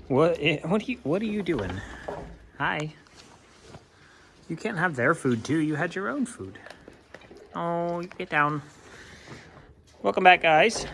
What are you doing? Hi. You can't have their food too. You had your own food. Oh, get down. Welcome back, guys.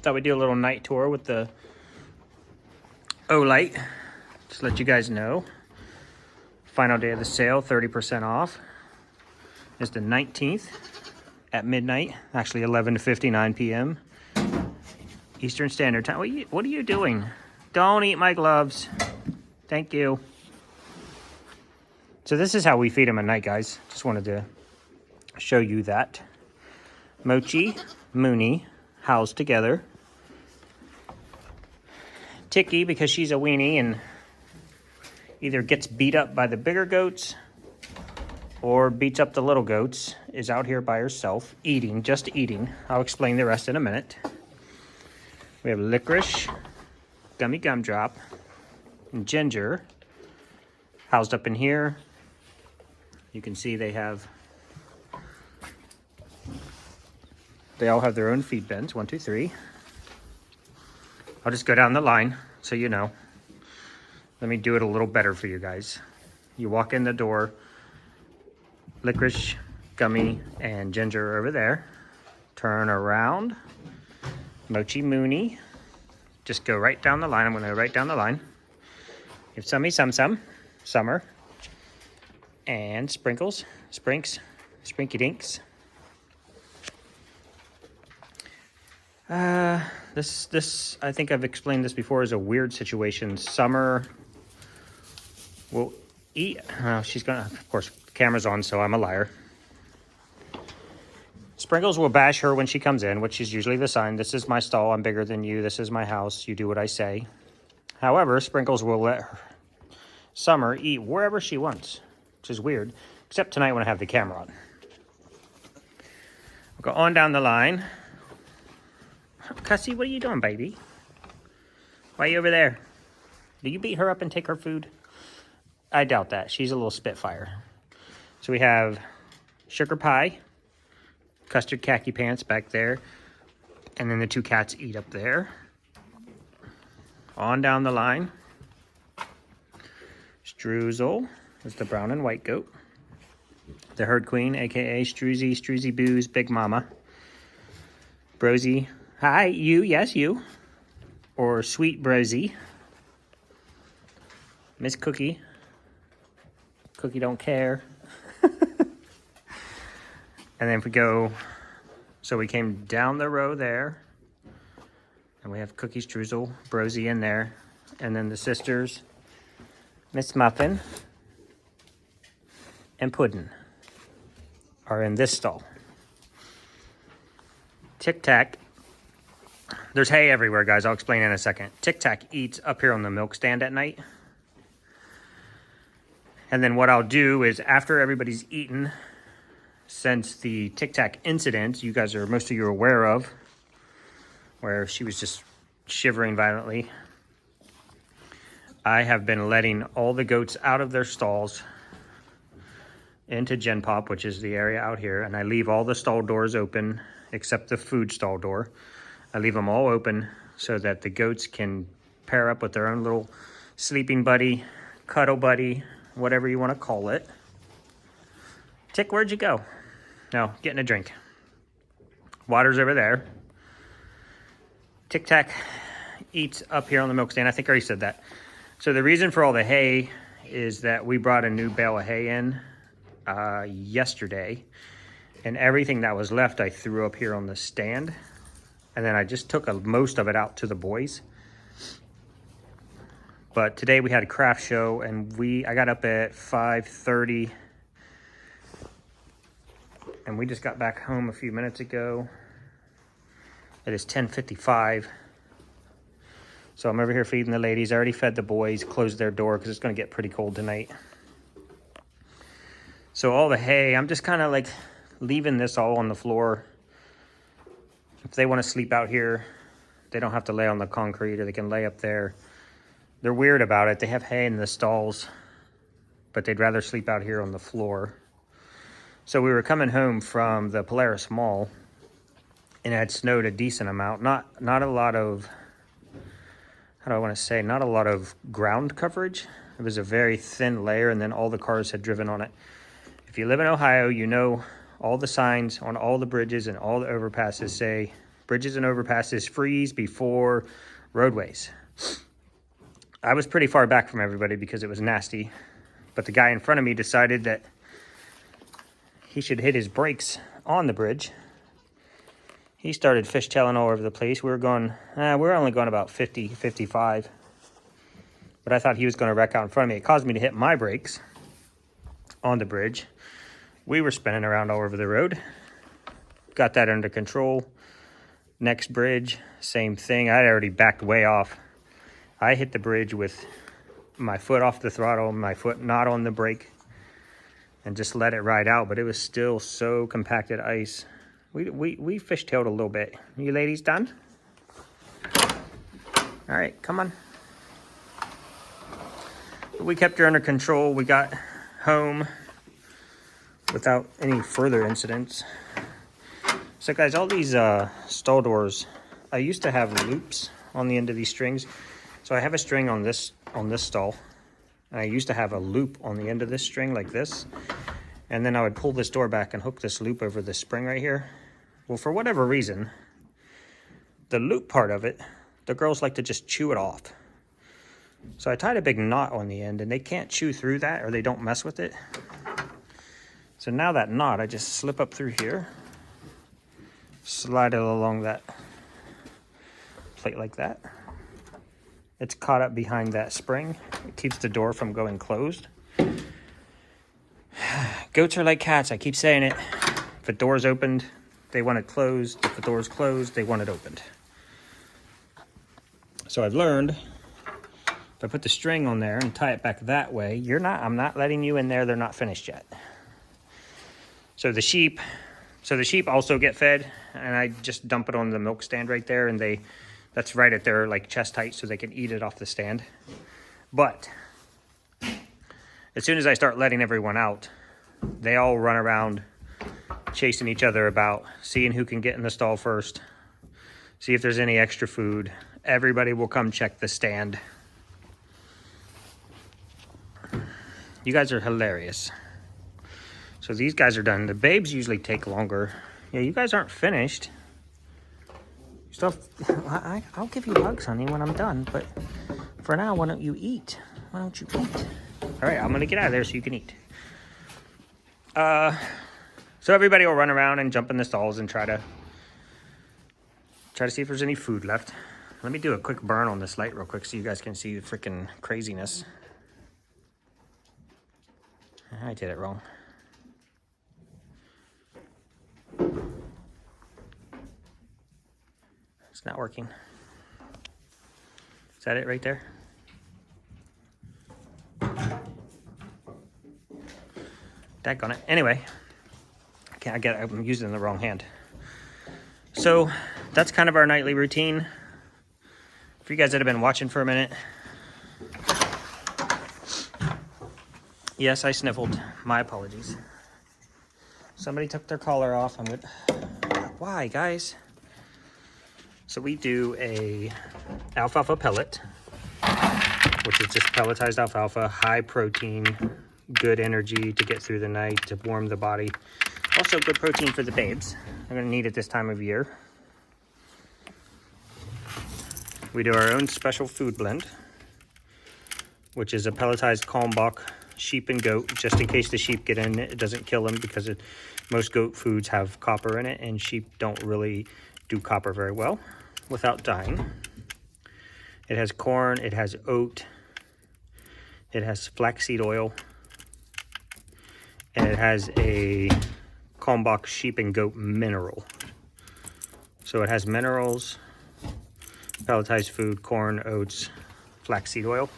Thought we'd do a little night tour with the O-Light. Just let you guys know. Final day of the sale, 30% off. It's the 19th at midnight. Actually, 11:59 p.m. Eastern Standard Time. What are you doing? Don't eat my gloves. Thank you. So this is how we feed them at night, guys. Just wanted to show you that. Mochi, Mooney, housed together. Tiki, because she's a weenie and either gets beat up by the bigger goats or beats up the little goats, is out here by herself, eating, just eating. I'll explain the rest in a minute. We have Licorice, Gummy Gumdrop, and Ginger, housed up in here. You can see they all have their own feed bins, 1, 2, 3. I'll just go down the line so you know. Let me do it a little better for you guys. You walk in the door, Licorice, Gummy, and Ginger are over there. Turn around, Mochi, Mooney. Just go right down the line. I'm gonna go right down the line. You have Summy, Summer, and Sprinkles, Sprinks, Sprinky Dinks. This I think I've explained this before, is a weird situation. Summer will eat. She's gonna, of course, the camera's on, so I'm a liar. Sprinkles will bash her when she comes in, which is usually the sign. This is my stall. I'm bigger than you. This is my house. You do what I say. However, Sprinkles will let Summer eat wherever she wants, which is weird, except tonight when I have the camera on. We'll go on down the line. Cussy, what are you doing, baby? Why are you over there? Do you beat her up and take her food? I doubt that. She's a little spitfire. So we have Sugar Pie, Custard Khaki Pants back there, and then the two cats eat up there. On down the line. Streusel is the brown and white goat. The Herd Queen, aka Stroozy Boo's Big Mama. Brosy. Hi, you, yes, you. Or Sweet Brosy. Miss Cookie. Cookie don't care. And then if we go, so we came down the row there. And we have Cookie, Streusel, Brosy in there. And then the sisters, Miss Muffin and Puddin', are in this stall. Tic Tac. There's hay everywhere, guys. I'll explain in a second. Tic Tac eats up here on the milk stand at night. And then what I'll do is, after everybody's eaten, since the Tic Tac incident, most of you are aware of, where she was just shivering violently, I have been letting all the goats out of their stalls into Gen Pop, which is the area out here, and I leave all the stall doors open except the food stall door. I leave them all open so that the goats can pair up with their own little sleeping buddy, cuddle buddy, whatever you want to call it. Tick, where'd you go? No, getting a drink. Water's over there. Tic Tac eats up here on the milk stand. I think I already said that. So the reason for all the hay is that we brought a new bale of hay in yesterday, and everything that was left I threw up here on the stand, and then I just took most of it out to the boys. But today we had a craft show, and I got up at 5:30, and we just got back home a few minutes ago. It is 10:55. So I'm over here feeding the ladies. I already fed the boys, closed their door because it's going to get pretty cold tonight. So all the hay, I'm just kind of like leaving this all on the floor. If they want to sleep out here, they don't have to lay on the concrete, or they can lay up there. They're weird about it. They have hay in the stalls, but they'd rather sleep out here on the floor. So we were coming home from the Polaris Mall, and it had snowed a decent amount. Not a lot of, how do I want to say, not a lot of ground coverage. It was a very thin layer, and then all the cars had driven on it. If you live in Ohio, you know all the signs on all the bridges and all the overpasses say, bridges and overpasses freeze before roadways. I was pretty far back from everybody because it was nasty, but the guy in front of me decided that he should hit his brakes on the bridge. He started fishtailing all over the place. We were only going about 50, 55. But I thought he was going to wreck out in front of me. It caused me to hit my brakes on the bridge. We were spinning around all over the road. Got that under control. Next bridge, same thing. I had already backed way off. I hit the bridge with my foot off the throttle, my foot not on the brake, and just let it ride out. But it was still so compacted ice. We fishtailed a little bit. You ladies done? All right, come on. We kept her under control. We got home without any further incidents. So guys, all these stall doors, I used to have loops on the end of these strings. So I have a string on this stall, and I used to have a loop on the end of this string like this. And then I would pull this door back and hook this loop over the spring right here. Well, for whatever reason, the loop part of it, the girls like to just chew it off. So I tied a big knot on the end, and they can't chew through that, or they don't mess with it. So now that knot, I just slip up through here, slide it along that plate like that. It's caught up behind that spring. It keeps the door from going closed. Goats are like cats, I keep saying it. If a door's opened, they want it closed. If the door's closed, they want it opened. So I've learned, if I put the string on there and tie it back that way, I'm not letting you in there. They're not finished yet. So the sheep also get fed, and I just dump it on the milk stand right there, and that's right at their like chest height, so they can eat it off the stand. But as soon as I start letting everyone out, they all run around chasing each other about, seeing who can get in the stall first, see if there's any extra food. Everybody will come check the stand. You guys are hilarious. So these guys are done. The babes usually take longer. Yeah, you guys aren't finished. I'll give you hugs, honey, when I'm done. But for now, why don't you eat? Why don't you eat? All right, I'm going to get out of there so you can eat. So everybody will run around and jump in the stalls and try to see if there's any food left. Let me do a quick burn on this light real quick so you guys can see the freaking craziness. I did it wrong. It's not working. Is that it right there? Daggone it. Anyway, I'm using the wrong hand. So that's kind of our nightly routine. For you guys that have been watching for a minute, yes, I sniffled. My apologies. Somebody took their collar off. I'm good. Why, guys? So we do a alfalfa pellet, which is just pelletized alfalfa, high protein, good energy to get through the night, to warm the body. Also good protein for the babes. I'm gonna need it this time of year. We do our own special food blend, which is a pelletized Kalmbach sheep and goat, just in case the sheep get in it. It doesn't kill them because most goat foods have copper in it, and sheep don't really do copper very well without dying. It has corn, it has oat, it has flaxseed oil, and it has a Kalmbach sheep and goat mineral. So it has minerals, pelletized food, corn, oats, flaxseed oil,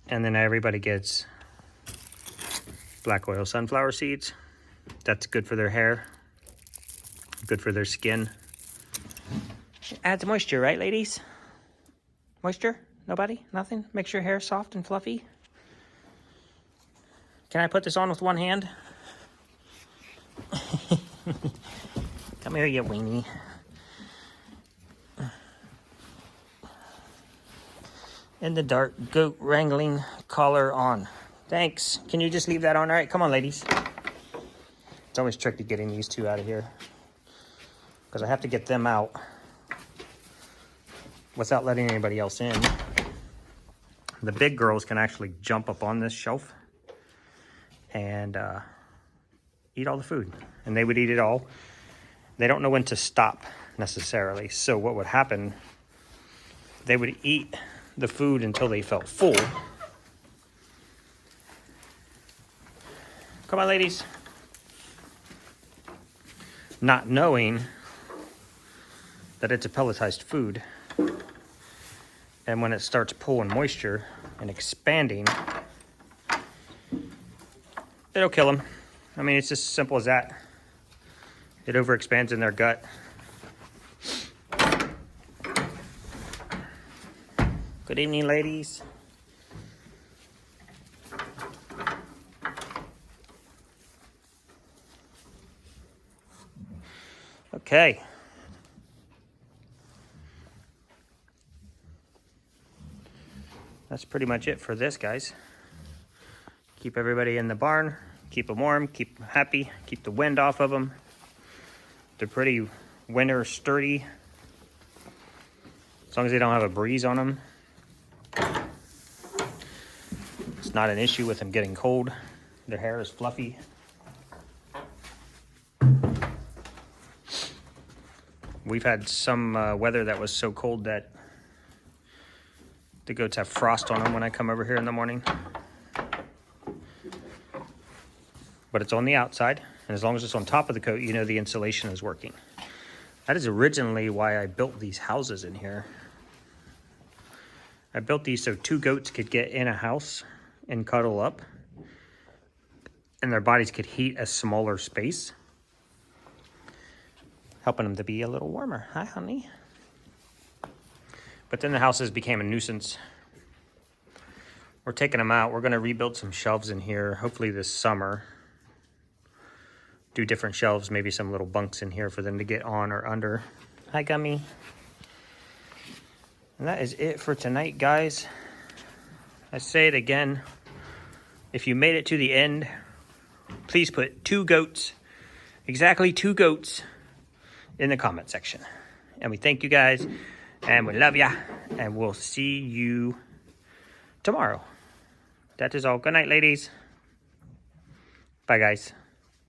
and then everybody gets black oil sunflower seeds. That's good for their hair, good for their skin. It adds moisture, right, ladies? Moisture? Nobody? Nothing? Makes your hair soft and fluffy? Can I put this on with one hand? Come here, you weenie. And the dark goat wrangling collar on. Thanks. Can you just leave that on? All right, come on, ladies. It's always tricky getting these two out of here because I have to get them out without letting anybody else in. The big girls can actually jump up on this shelf and eat all the food, and they would eat it all. They don't know when to stop necessarily. So what would happen, they would eat the food until they felt full. Come on, ladies. Not knowing that it's a pelletized food. And when it starts pulling moisture and expanding, it'll kill them. I mean, it's just as simple as that. It overexpands in their gut. Good evening, ladies. Okay. That's pretty much it for this, guys. Keep everybody in the barn, keep them warm, keep them happy, keep the wind off of them. They're pretty winter sturdy, as long as they don't have a breeze on them. It's not an issue with them getting cold. Their hair is fluffy. We've had some weather that was so cold that the goats have frost on them when I come over here in the morning. But it's on the outside, and as long as it's on top of the coat, you know the insulation is working. That is originally why I built these houses in here. I built these so two goats could get in a house and cuddle up, and their bodies could heat a smaller space, helping them to be a little warmer. Hi, honey. But then the houses became a nuisance. We're taking them out. We're going to rebuild some shelves in here, hopefully this summer. Do different shelves, maybe some little bunks in here for them to get on or under. Hi, Gummy. And that is it for tonight, guys. I say it again. If you made it to the end, please put two goats, exactly two goats, in the comment section. And we thank you guys. And we love ya. And we'll see you tomorrow. That is all. Good night, ladies. Bye, guys.